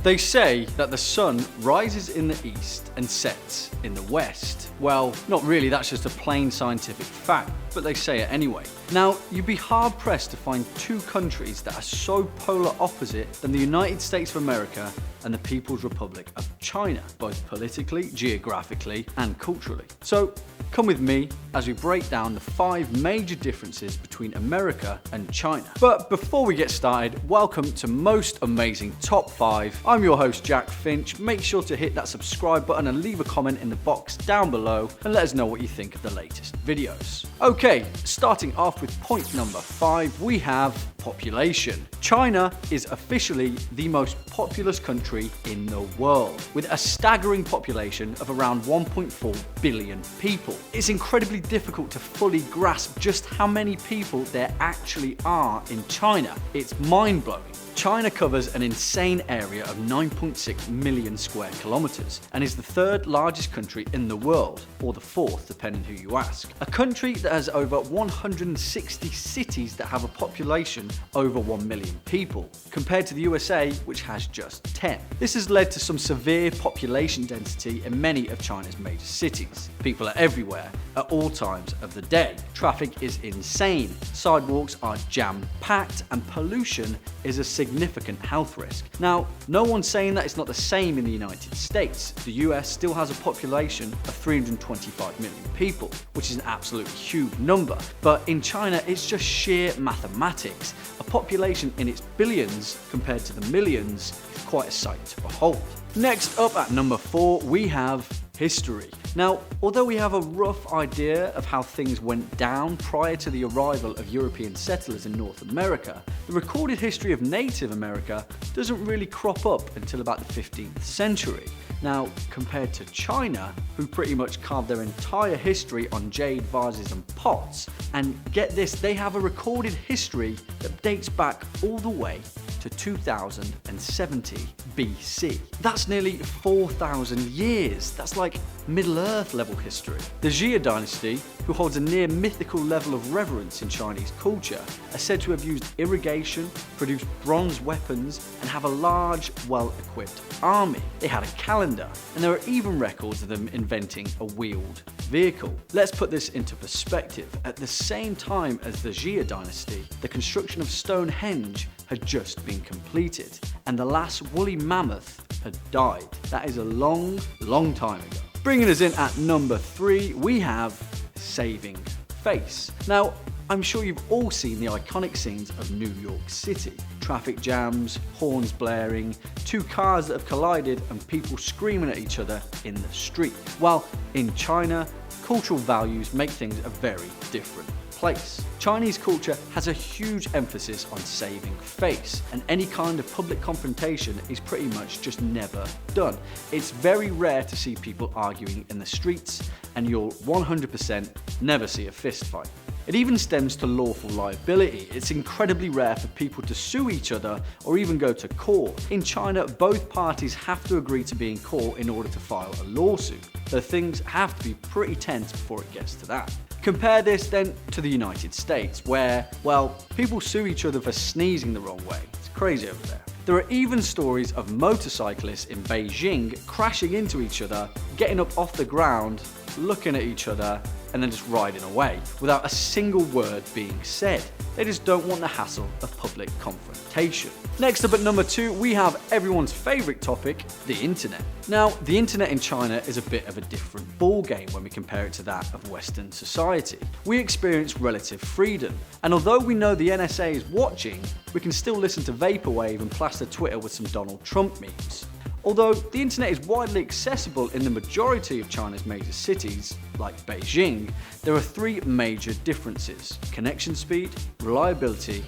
They say that the sun rises in the east and sets in the west. Well, not really, that's just a plain scientific fact, but they say it anyway. Now, you'd be hard-pressed to find two countries that are so polar opposite than the United States of America and the People's Republic of China, both politically, geographically, and culturally. So, come with me as we break down the 5 major differences between America and China. But before we get started, welcome to Most Amazing Top 5. I'm your host, Jack Finch. Make sure to hit that subscribe button and leave a comment in the box down below and let us know what you think of the latest videos. Okay, starting off with point number 5, we have population. China is officially the most populous country in the world, with a staggering population of around 1.4 billion people. It's incredibly difficult to fully grasp just how many people there actually are in China. It's mind-blowing. China covers an insane area of 9.6 million square kilometers and is the 3rd largest country in the world, or the 4th depending who you ask. A country that has over 160 cities that have a population over 1 million people, compared to the USA, which has just 10. This has led to some severe population density in many of China's major cities. People are everywhere at all times of the day. Traffic is insane, sidewalks are jam-packed, and pollution is a significant health risk. Now, no one's saying that it's not the same in the United States. The US still has a population of 325 million people, which is an absolutely huge number. But in China, it's just sheer mathematics. A population in its billions compared to the millions is quite a sight to behold. Next up at number 4, we have history. Now, although we have a rough idea of how things went down prior to the arrival of European settlers in North America, the recorded history of Native America doesn't really crop up until about the 15th century. Now, compared to China, who pretty much carved their entire history on jade vases and pots, and get this, they have a recorded history that dates back all the way to 2070 BC. That's nearly 4,000 years. That's like Middle-earth level history. The Xia dynasty, who holds a near mythical level of reverence in Chinese culture, are said to have used irrigation, produced bronze weapons, and have a large, well-equipped army. They had a calendar, and there are even records of them inventing a wheeled vehicle. Let's put this into perspective. At the same time as the Xia dynasty, the construction of Stonehenge had just been completed, and the last woolly mammoth had died. That is a long, long time ago. Bringing us in at number 3, we have saving face. Now, I'm sure you've all seen the iconic scenes of New York City. Traffic jams, horns blaring, 2 cars that have collided, and people screaming at each other in the street. While in China, cultural values make things a very different place. Chinese culture has a huge emphasis on saving face, and any kind of public confrontation is pretty much just never done. It's very rare to see people arguing in the streets, and you'll 100% never see a fist fight. It even stems to lawful liability. It's incredibly rare for people to sue each other or even go to court. In China, both parties have to agree to be in court in order to file a lawsuit, so things have to be pretty tense before it gets to that. Compare this then to the United States, where, well, people sue each other for sneezing the wrong way. It's crazy over there. There are even stories of motorcyclists in Beijing crashing into each other, getting up off the ground, looking at each other, and then just riding away without a single word being said. They just don't want the hassle of public confrontation. Next up at number 2, we have everyone's favourite topic, the internet. Now, the internet in China is a bit of a different ballgame when we compare it to that of Western society. We experience relative freedom, and although we know the NSA is watching, we can still listen to Vaporwave and plaster Twitter with some Donald Trump memes. Although the internet is widely accessible in the majority of China's major cities, like Beijing, there are 3 major differences: connection speed, reliability,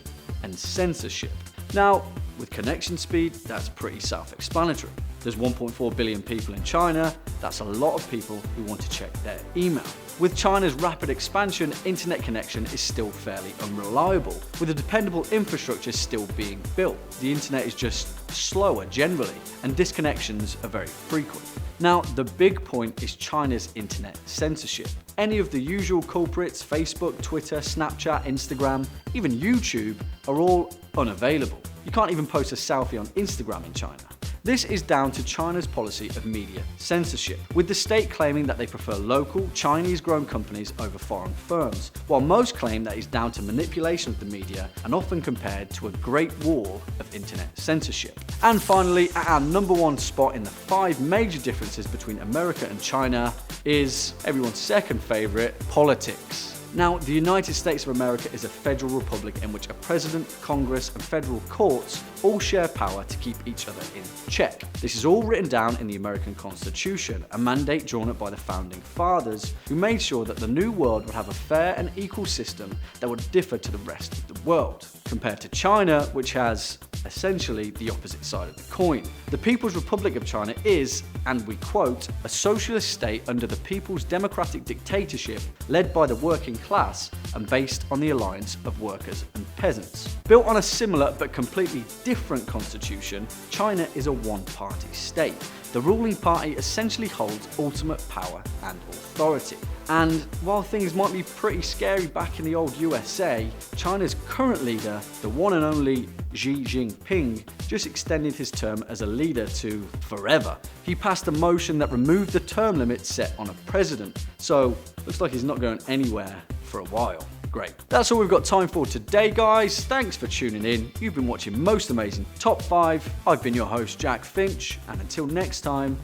and censorship. Now, with connection speed, that's pretty self-explanatory. There's 1.4 billion people in China. That's a lot of people who want to check their email. With China's rapid expansion, internet connection is still fairly unreliable, with a dependable infrastructure still being built. The internet is just slower generally, and disconnections are very frequent. Now, the big point is China's internet censorship. Any of the usual culprits, Facebook, Twitter, Snapchat, Instagram, even YouTube, are all unavailable. You can't even post a selfie on Instagram in China. This is down to China's policy of media censorship, with the state claiming that they prefer local, Chinese-grown companies over foreign firms, while most claim that it's down to manipulation of the media and often compared to a great wall of internet censorship. And finally, at our number one spot in the 5 major differences between America and China is everyone's second favorite, politics. Now, the United States of America is a federal republic in which a president, Congress, and federal courts all share power to keep each other in check. This is all written down in the American Constitution, a mandate drawn up by the Founding Fathers, who made sure that the new world would have a fair and equal system that would differ to the rest of the world, compared to China, which has essentially the opposite side of the coin. The People's Republic of China is, and we quote, a socialist state under the people's democratic dictatorship led by the working class and based on the alliance of workers and peasants. Built on a similar but completely different constitution, China is a one-party state. The ruling party essentially holds ultimate power and authority. And while things might be pretty scary back in the old USA, China's current leader, the one and only Xi Jinping, just extended his term as a leader to forever. He passed a motion that removed the term limit set on a president, so looks like he's not going anywhere for a while. Great. That's all we've got time for today, guys. Thanks for tuning in. You've been watching Most Amazing Top 5. I've been your host, Jack Finch, and until next time,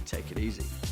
take it easy.